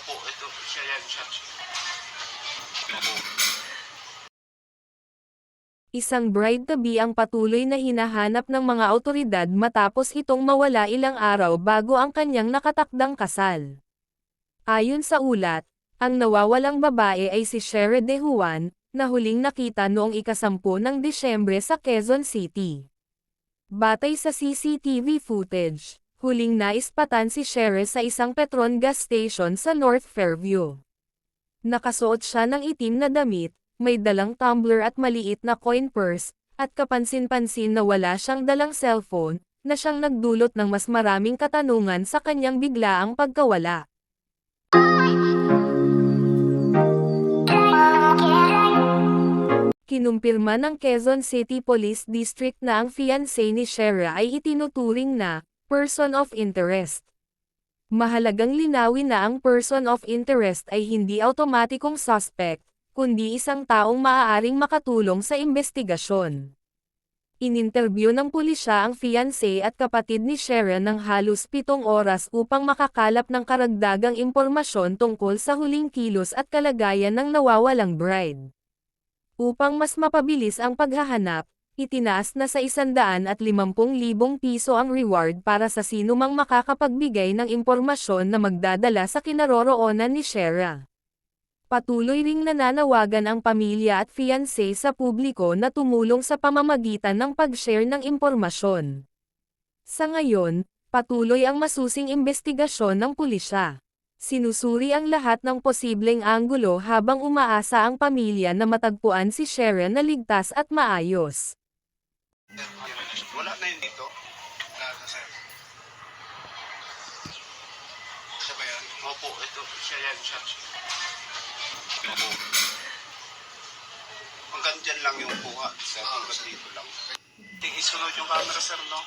Opo, ito siya yan siya. Opo. Isang bride-to-be ang patuloy na hinahanap ng mga awtoridad matapos itong mawala ilang araw bago ang kanyang nakatakdang kasal. Ayon sa ulat, ang nawawalang babae ay si Sherry De Juan, na huling nakita noong ika-10 ng Disyembre sa Quezon City. Batay sa CCTV footage, huling naispatan si Sherry sa isang Petron gas station sa North Fairview. Nakasuot siya ng itim na damit, may dalang tumbler at maliit na coin purse, at kapansin-pansin na wala siyang dalang cellphone, na siyang nagdulot ng mas maraming katanungan sa kanyang biglaang pagkawala. Kinumpirma ng Quezon City Police District na ang fiancé ni Sherry ay itinuturing na person of interest. Mahalagang linawin na ang person of interest ay hindi automatikong suspect, kundi isang taong maaaring makatulong sa investigasyon. Ininterview ng pulisya ang fiancé at kapatid ni Sherry ng halos 7 oras upang makakalap ng karagdagang impormasyon tungkol sa huling kilos at kalagayan ng nawawalang bride. Upang mas mapabilis ang paghahanap, itinaas na sa 150,000 piso ang reward para sa sinumang makakapagbigay ng impormasyon na magdadala sa kinaroroonan ni Sherry. Patuloy ring nananawagan ang pamilya at fiancé sa publiko na tumulong sa pamamagitan ng pag-share ng impormasyon. Sa ngayon, patuloy ang masusing investigasyon ng pulisya. Sinusuri ang lahat ng posibleng anggulo habang umaasa ang pamilya na matagpuan si Sherry na ligtas at maayos. Wala na yun dito. Wala na, sir. Siya ba yan? Opo, ito siya yan siya. Opo. Hanggang dyan lang yung kuha. Hanggang dito lang. Isunod yung camera, sir, no?